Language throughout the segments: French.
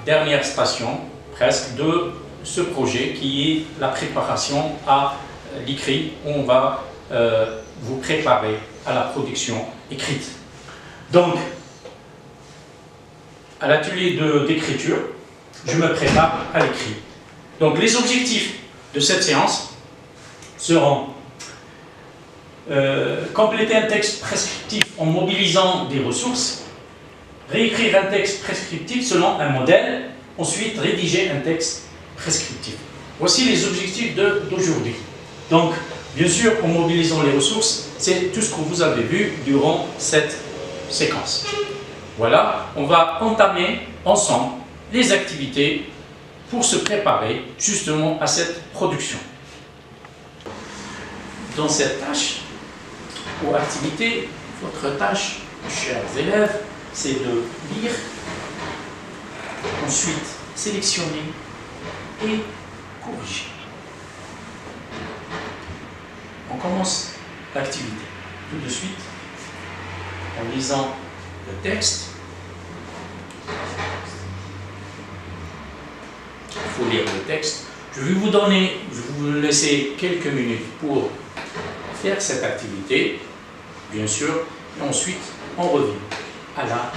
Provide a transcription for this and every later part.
dernière station, presque, de ce projet qui est la préparation à l'écrit. On va vous préparer à la production écrite. Donc, à l'atelier d'écriture, je me prépare à l'écrit. Donc, les objectifs de cette séance seront compléter un texte prescriptif en mobilisant des ressources, réécrire un texte prescriptif selon un modèle, ensuite rédiger un texte prescriptif. Voici les objectifs d'aujourd'hui. Donc, bien sûr, en mobilisant les ressources, c'est tout ce que vous avez vu durant cette séquence. Voilà, on va entamer ensemble les activités pour se préparer justement à cette production. Dans cette tâche ou activité, votre tâche, chers élèves, c'est de lire, ensuite sélectionner et corriger. On commence l'activité tout de suite en lisant le texte. Il faut lire le texte. Je vais vous laisser quelques minutes pour faire cette activité, bien sûr, et ensuite on revient à la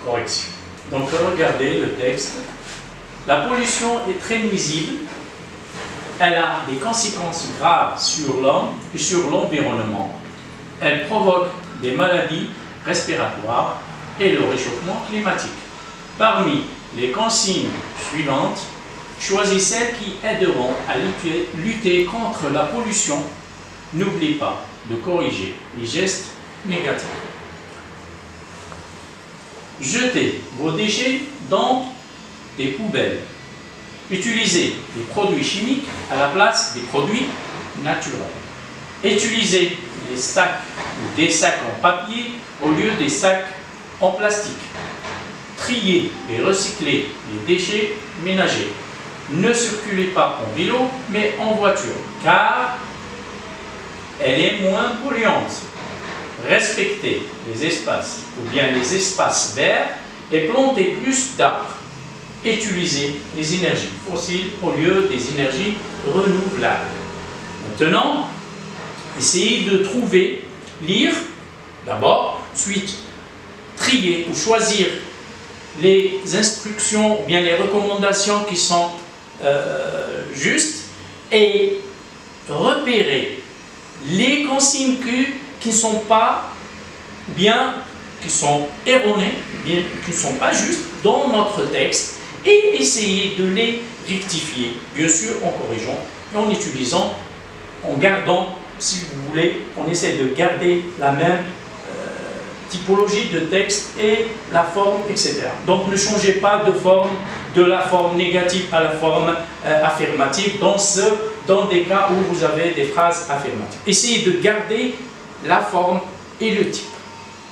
correction. Donc regardez le texte. La pollution est très nuisible. Elle a des conséquences graves sur l'homme et sur l'environnement. Elle provoque des maladies respiratoires et le réchauffement climatique. Parmi les consignes suivantes, choisis celles qui aideront à lutter contre la pollution. N'oublie pas de corriger les gestes négatifs. Jetez vos déchets dans des poubelles. Utilisez des produits chimiques à la place des produits naturels. Utilisez des sacs ou des sacs en papier au lieu des sacs en plastique. Triez et recyclez les déchets ménagers. Ne circulez pas en vélo, mais en voiture, car elle est moins polluante. Respectez les espaces ou bien les espaces verts et plantez plus d'arbres. Utilisez les énergies fossiles au lieu des énergies renouvelables. Maintenant, essayez de trouver, lire d'abord, ensuite trier ou choisir les instructions ou bien les recommandations qui sont justes et repérer les consignes qui ne sont pas bien, qui sont erronées, bien, qui ne sont pas justes dans notre texte et essayer de les rectifier, bien sûr en corrigeant et en utilisant, en gardant, si vous voulez, on essaie de garder la même typologie de texte et la forme, etc. Donc ne changez pas de forme, de la forme négative à la forme affirmative dans des cas où vous avez des phrases affirmatives. Essayez de garder la forme et le type.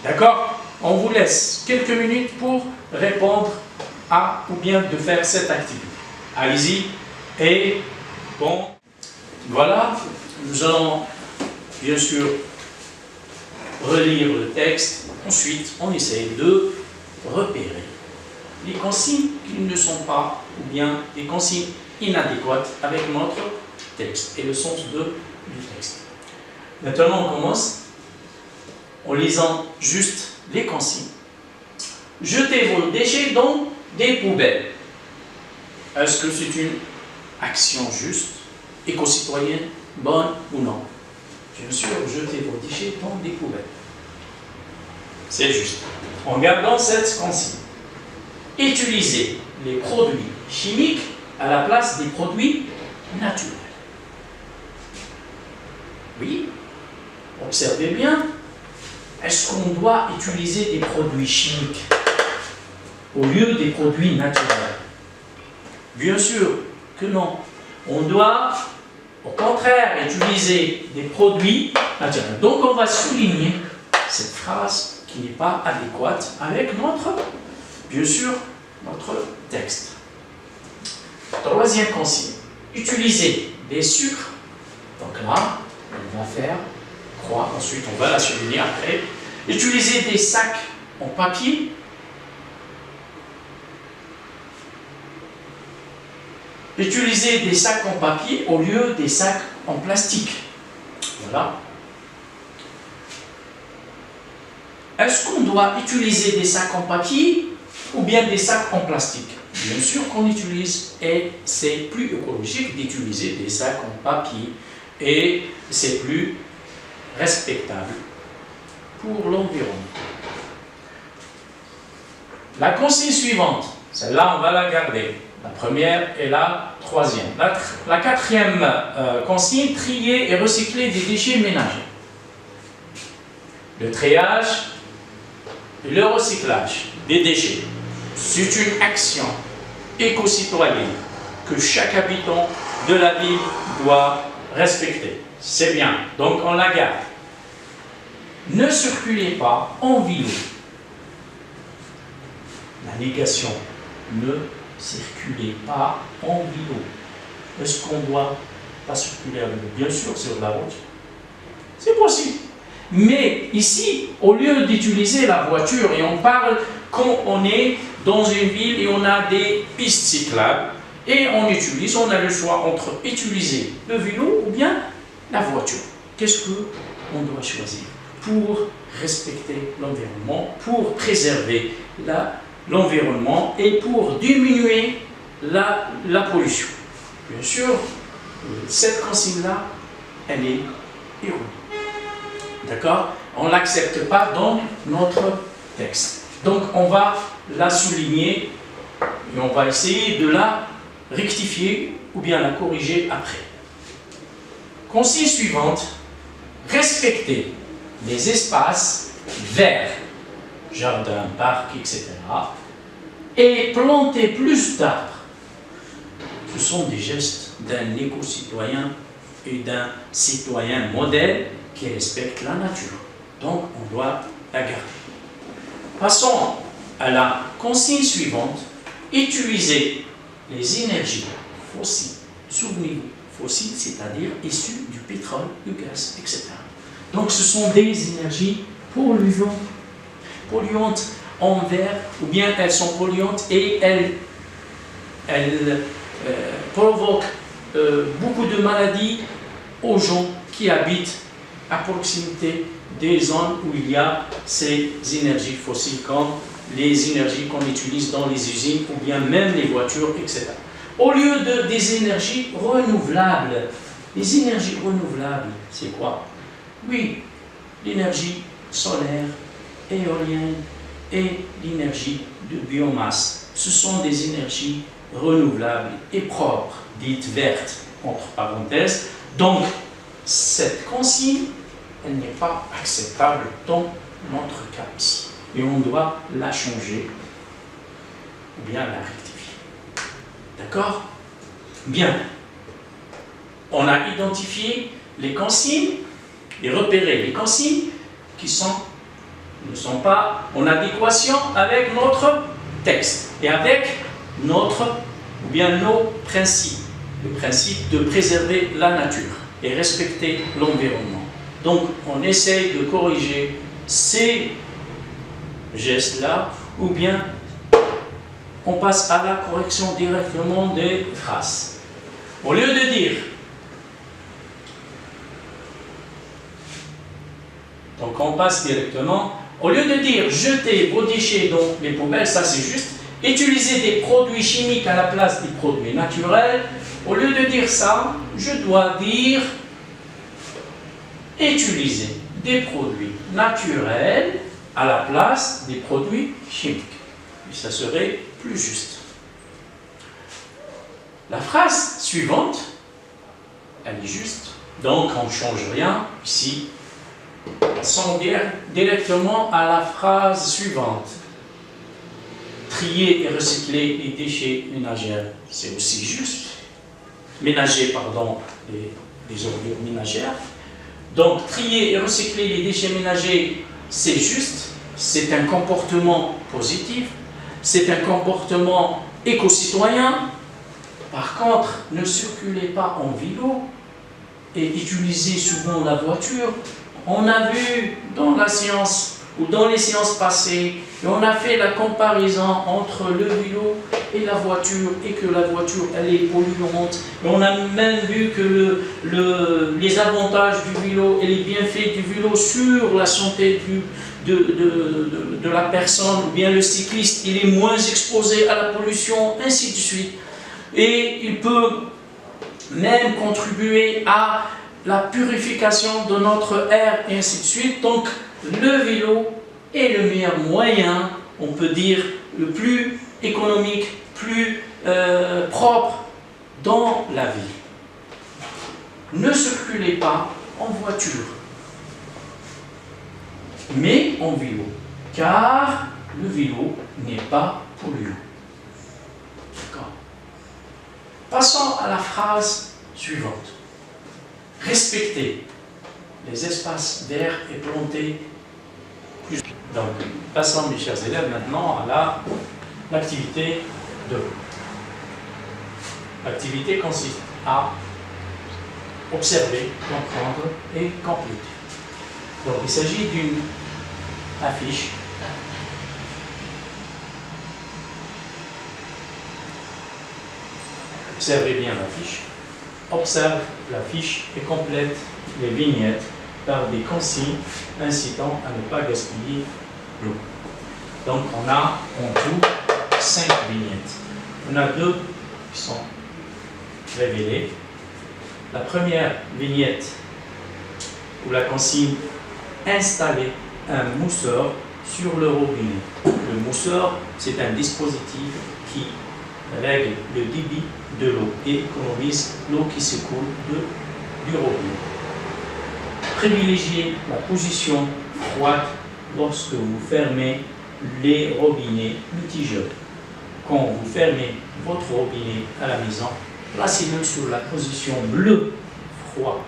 D'accord? On vous laisse quelques minutes pour répondre à ou bien de faire cette activité. Allez-y. Et bon, voilà, nous allons bien sûr relire le texte. Ensuite, on essaye de repérer les consignes qui ne sont pas, ou bien des consignes inadéquates avec notre texte et le sens du texte. Maintenant, on commence en lisant juste les consignes. Jetez vos déchets dans des poubelles. Est-ce que c'est une action juste, éco-citoyenne, bonne ou non? Bien sûr, jetez vos déchets dans des poubelles. C'est juste. En gardant cette consigne, utilisez les produits chimiques à la place des produits naturels. Oui, observez bien. Est-ce qu'on doit utiliser des produits chimiques au lieu des produits naturels? Bien sûr que non. On doit, au contraire, utiliser des produits naturels. Donc, on va souligner cette phrase qui n'est pas adéquate avec bien sûr, notre texte. Troisième consigne. Utiliser des sucres. Donc là, on va faire croix. Ensuite, on va la souligner après. Utiliser des sacs en papier Utilisez des sacs en papier au lieu des sacs en plastique. Voilà. Est-ce qu'on doit utiliser des sacs en papier ou bien des sacs en plastique? Bien sûr qu'on utilise, et c'est plus écologique d'utiliser des sacs en papier et c'est plus respectable pour l'environnement. La consigne suivante, celle-là on va la garder. La première et la troisième. La quatrième consigne, trier et recycler des déchets ménagers. Le triage et le recyclage des déchets, c'est une action éco-citoyenne que chaque habitant de la ville doit respecter. C'est bien, donc on la garde. Ne circulez pas en vélo. La négation, ne circulez pas en vélo. Est-ce qu'on doit pas circuler à vélo? Bien sûr, sur la route. C'est possible. Mais ici, au lieu d'utiliser la voiture, et on parle quand on est dans une ville et on a des pistes cyclables, et on a le choix entre utiliser le vélo ou bien la voiture. Qu'est-ce qu'on doit choisir pour respecter l'environnement, pour préserver l'environnement et pour diminuer la pollution? Bien sûr, cette consigne-là, elle est erronée. D'accord? On ne l'accepte pas dans notre texte. Donc, on va la souligner et on va essayer de la rectifier ou bien la corriger après. Consigne suivante, respecter les espaces verts, jardins, parcs, etc. et planter plus d'arbres. Ce sont des gestes d'un éco-citoyen et d'un citoyen modèle qui respecte la nature. Donc, on doit la garder. Passons à la consigne suivante. Utiliser les énergies fossiles. Souvenez-vous, fossiles, c'est-à-dire issues du pétrole, du gaz, etc. Donc, ce sont des énergies polluantes envers, ou bien elles sont polluantes et elles provoquent beaucoup de maladies aux gens qui habitent à proximité des zones où il y a ces énergies fossiles, comme les énergies qu'on utilise dans les usines ou bien même les voitures, etc. Au lieu des énergies renouvelables. Les énergies renouvelables, c'est quoi? Oui, l'énergie solaire, éolienne et l'énergie de biomasse. Ce sont des énergies renouvelables et propres, dites vertes, entre parenthèses. Donc, cette consigne, elle n'est pas acceptable dans notre cas ici. Et on doit la changer ou bien la rectifier. D'accord? Bien. On a identifié les consignes et repéré les consignes qui ne sont pas en adéquation avec notre texte et avec nos principes. Le principe de préserver la nature et respecter l'environnement. Donc, on essaye de corriger ces gestes-là, ou bien on passe à la correction directement des phrases. Au lieu de dire, donc on passe directement, au lieu de dire jetez vos déchets dans les poubelles, ça c'est juste, utiliser des produits chimiques à la place des produits naturels, au lieu de dire ça, je dois dire utiliser des produits naturels à la place des produits chimiques. Et ça serait plus juste. La phrase suivante, elle est juste, donc on ne change rien ici. Passons directement à la phrase suivante. Trier et recycler les déchets ménagers, c'est aussi juste. Les ordures ménagères. Donc, trier et recycler les déchets ménagers, c'est juste, c'est un comportement positif, c'est un comportement éco-citoyen. Par contre, ne circulez pas en vélo et utilisez souvent la voiture. On a vu dans la science ou dans les séances passées, et on a fait la comparaison entre le vélo et la voiture, et que la voiture, elle est polluante. Et on a même vu que les avantages du vélo et les bienfaits du vélo sur la santé de la personne, ou bien le cycliste, il est moins exposé à la pollution, ainsi de suite. Et il peut même contribuer à la purification de notre air, et ainsi de suite. Donc, le vélo est le meilleur moyen, on peut dire, le plus économique, plus propre dans la vie. Ne circulez pas en voiture, mais en vélo, car le vélo n'est pas polluant. D'accord. Passons à la phrase suivante. Respectez les espaces verts et plantés. Donc, passons, mes chers élèves, maintenant à l'activité 2. L'activité consiste à observer, comprendre et compléter. Donc, il s'agit d'une affiche observez bien l'affiche. Observe l'affiche et complète les vignettes par des consignes incitant à ne pas gaspiller l'eau. Donc on a en tout 5 vignettes. On a 2 qui sont révélées. La première vignette où la consigne installer un mousseur sur le robinet. Le mousseur, c'est un dispositif qui règle le débit de l'eau et économise l'eau qui s'écoule du robinet. Privilégiez la position froide lorsque vous fermez les robinets mitigeurs. Quand vous fermez votre robinet à la maison, placez-le sur la position bleue froid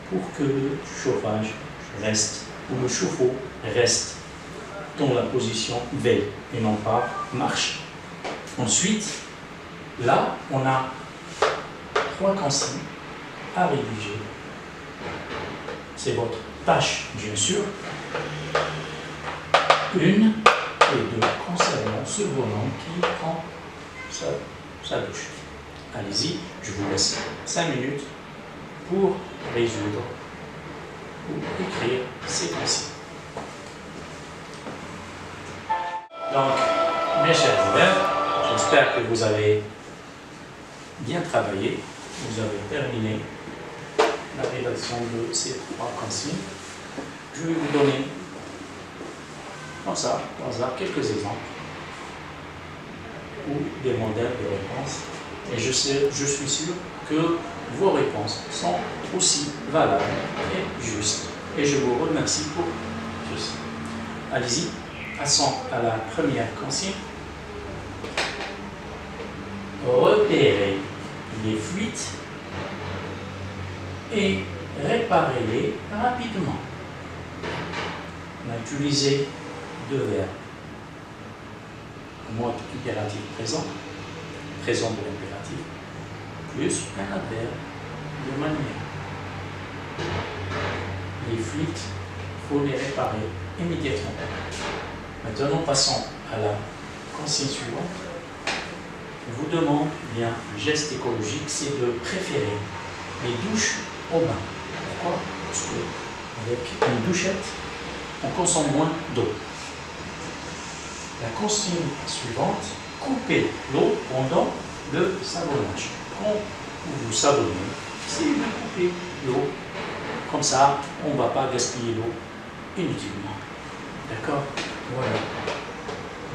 pour que le chauffage reste, ou le chauffe-eau reste dans la position veille et non pas marche. Ensuite, là, on a 3 consignes à rédiger. C'est votre tâche, bien sûr. 1 et 2 concernant ce bonhomme qui prend sa douche. Allez-y, je vous laisse 5 minutes pour résoudre ou écrire ces consignes. Donc, mes chers élèves, j'espère que vous avez bien travaillé, vous avez terminé la rédaction de ces 3 consignes. Je vais vous donner, comme ça, au hasard, quelques exemples ou des modèles de réponse. Et je suis sûr que vos réponses sont aussi valables et justes. Et je vous remercie pour ceci. Allez-y, passons à la première consigne. Repérez les fuites et réparez-les rapidement. On a utilisé 2 verbes. Mode impératif présent, présent de l'impératif, plus un adverbe de manière. Les fuites, il faut les réparer immédiatement. Maintenant, passons à la consigne suivante. Je vous demande bien, le geste écologique, c'est de préférer les douches au bain. Pourquoi? Parce qu'avec une douchette, on consomme moins d'eau. La consigne suivante, coupez l'eau pendant le savonnage. Quand vous savonnez, essayez de couper l'eau. Comme ça, on ne va pas gaspiller l'eau inutilement. D'accord? Voilà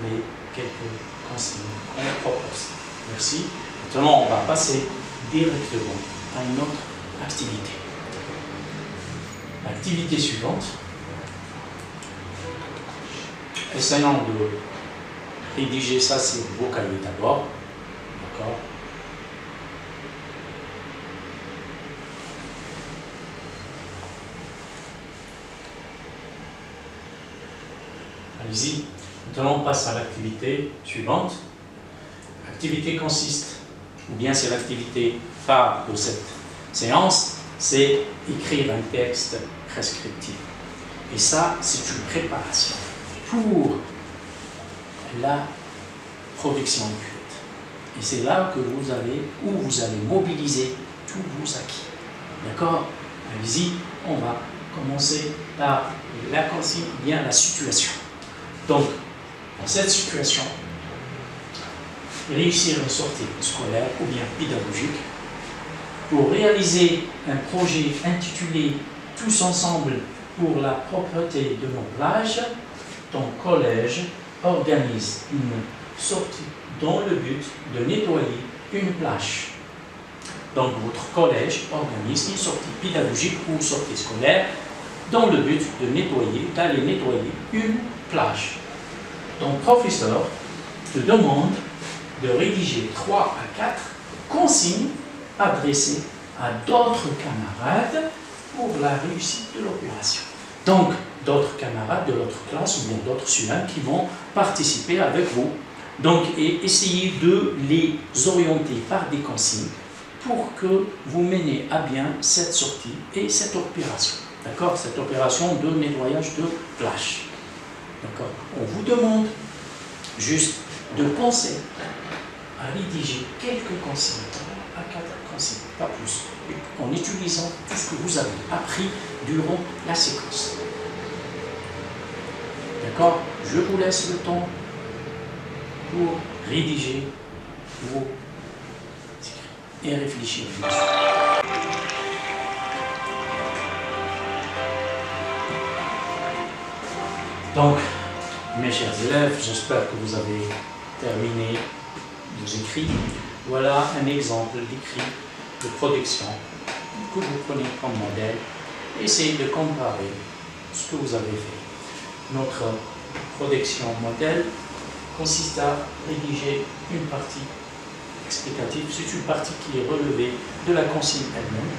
les quelques consignes qu'on propose. Merci. Maintenant, on va passer directement à une autre activité. L'activité suivante, essayons de rédiger ça sur vos cahiers d'abord. D'accord? Allez-y. Maintenant, on passe à l'activité suivante. L'activité consiste, ou bien c'est l'activité phare de cette séance, c'est écrire un texte prescriptif. Et ça, c'est une préparation. pour la production cuite. Et c'est là que vous allez mobiliser tous vos acquis. D'accord? Allez-y, on va commencer par la consigne, bien la situation. Donc, dans cette situation, réussir une sortie scolaire ou bien pédagogique, pour réaliser un projet intitulé « Tous ensemble pour la propreté de nos plages », ton collège organise une sortie dans le but de nettoyer une plage. Donc votre collège organise une sortie pédagogique ou sortie scolaire dans le but d'aller nettoyer une plage. Ton professeur te demande de rédiger 3 à 4 consignes adressées à d'autres camarades pour la réussite de l'opération. Donc, d'autres camarades de l'autre classe ou bien d'autres students qui vont participer avec vous. Donc, et essayez de les orienter par des consignes pour que vous menez à bien cette sortie et cette opération. D'accord? Cette opération de nettoyage de plage. D'accord? On vous demande juste de penser à rédiger quelques consignes, 3 à 4 consignes, pas plus, en utilisant tout ce que vous avez appris durant la séquence. D'accord? Je vous laisse le temps pour rédiger vos écrits et réfléchir. Donc, mes chers élèves, j'espère que vous avez terminé vos écrits. Voilà un exemple d'écrit de production que vous prenez comme modèle. Essayez de comparer ce que vous avez fait. Notre production modèle consiste à rédiger une partie explicative. C'est une partie qui est relevée de la consigne elle-même.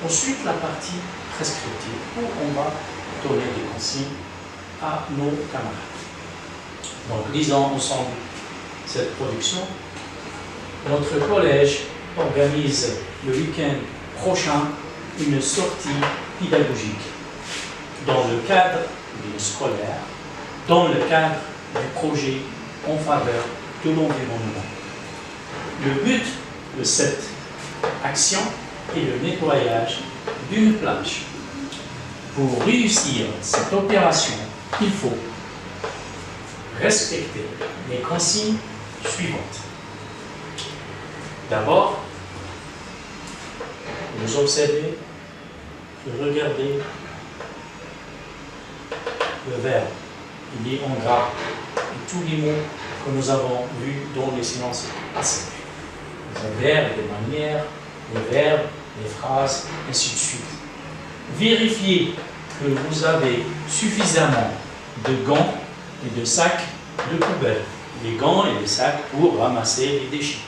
Ensuite, la partie prescriptive où on va donner des consignes à nos camarades. Donc, lisons ensemble cette production. Notre collège organise le week-end prochain une sortie pédagogique dans le cadre scolaire, dans le cadre du projet en faveur de l'environnement. Le but de cette action est le nettoyage d'une plage. Pour réussir cette opération, il faut respecter les consignes suivantes. D'abord, vous observez, vous regardez le verbe. Il est en gras. Et tous les mots que nous avons vus dans les séances passées. Les verbes, les manières, les verbes, les phrases, ainsi de suite. Vérifiez que vous avez suffisamment de gants et de sacs de poubelle. Les gants et les sacs pour ramasser les déchets.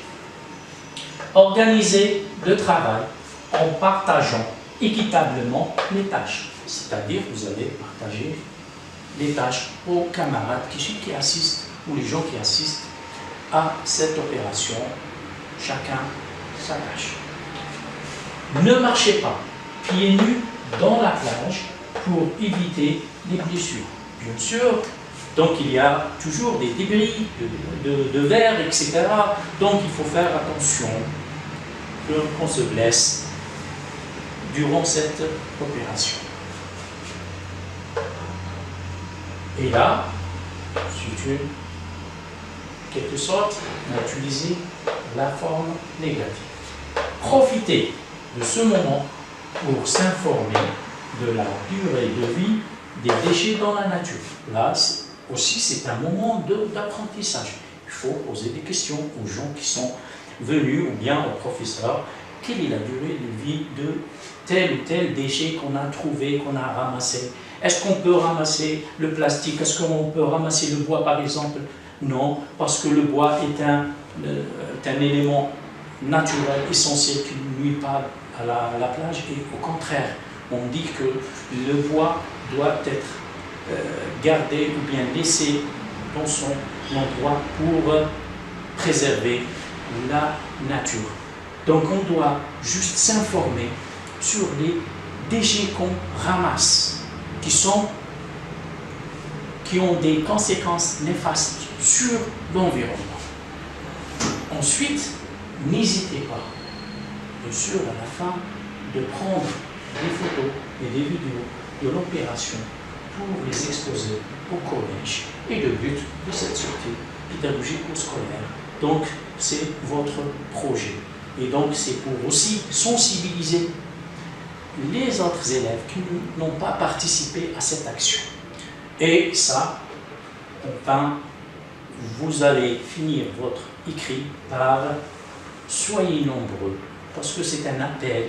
Organisez le travail en partageant équitablement les tâches. C'est-à-dire que vous allez partager les tâches aux camarades qui assistent ou les gens qui assistent à cette opération, chacun sa tâche. Ne marchez pas pieds nus dans la plage pour éviter les blessures. Bien sûr, donc il y a toujours des débris de verre, etc. Donc il faut faire attention qu'on se blesse durant cette opération. Et là, c'est en quelque sorte, on a utilisé la forme négative. Profitez de ce moment pour s'informer de la durée de vie des déchets dans la nature. Là aussi, c'est un moment d'apprentissage. Il faut poser des questions aux gens qui sont venus ou bien aux professeurs. Quelle est la durée de vie de tel ou tel déchet qu'on a trouvé, qu'on a ramassé? Est-ce qu'on peut ramasser le plastique? Est-ce qu'on peut ramasser le bois, par exemple? Non, parce que le bois est un élément naturel, essentiel, qui ne nuit pas à la plage. Et au contraire, on dit que le bois doit être gardé ou bien laissé dans son endroit pour préserver la nature. Donc on doit juste s'informer sur les déchets qu'on ramasse, qui qui ont des conséquences néfastes sur l'environnement. Ensuite, n'hésitez pas, bien sûr, à la fin, de prendre des photos et des vidéos de l'opération pour les exposer au collège. Et le but de cette sortie pédagogique ou scolaire, donc, c'est votre projet. Et donc, c'est pour aussi sensibiliser les autres élèves qui n'ont pas participé à cette action. Et ça, enfin, vous allez finir votre écrit par « Soyez nombreux », parce que c'est un appel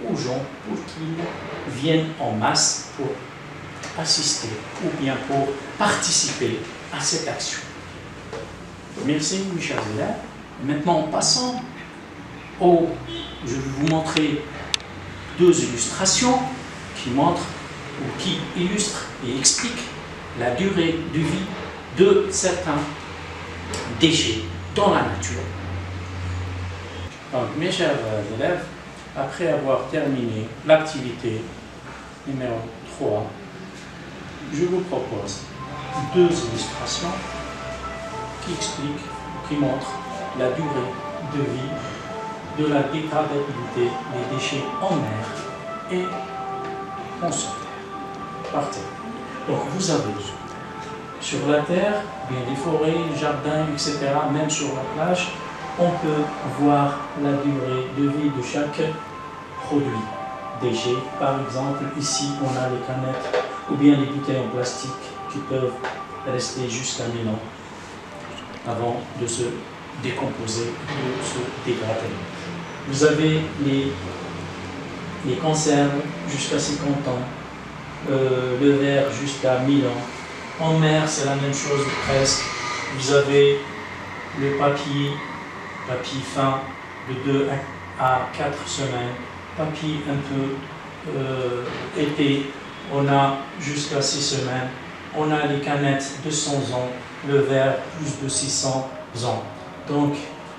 aux gens pour qu'ils viennent en masse pour assister ou bien pour participer à cette action. Merci, mes chers élèves. Maintenant, passons au... Je vais vous montrer deux illustrations qui montrent ou qui illustrent et expliquent la durée de vie de certains déchets dans la nature. Donc, mes chers élèves, après avoir terminé l'activité numéro 3, je vous propose deux illustrations qui expliquent, qui montrent la durée de vie de la dégradabilité des déchets en mer et en sur terre, par terre. Donc vous avez sur la terre, bien des forêts, jardins, etc., même sur la plage, on peut voir la durée de vie de chaque produit. Déchets, par exemple, ici on a les canettes ou bien les bouteilles en plastique qui peuvent rester jusqu'à 1000 ans avant de se décomposer, de se dégrader. Vous avez les conserves jusqu'à 50 ans, le verre jusqu'à 1000 ans. En mer, c'est la même chose presque. Vous avez le papier fin de 2 à 4 semaines, papier un peu épais, on a jusqu'à 6 semaines. On a les canettes de 100 ans, le verre plus de 600 ans. Donc,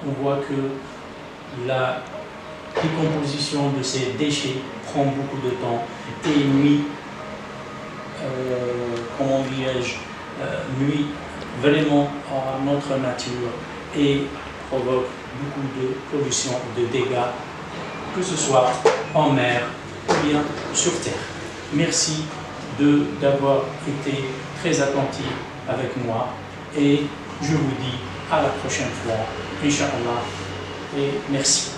on voit que la décomposition de ces déchets prend beaucoup de temps et nuit, comment dirais-je, nuit vraiment à notre nature et provoque beaucoup de pollution, de dégâts, que ce soit en mer ou bien sur terre. Merci d'avoir été très attentif avec moi et je vous dis à la prochaine fois, Inch'Allah, et merci.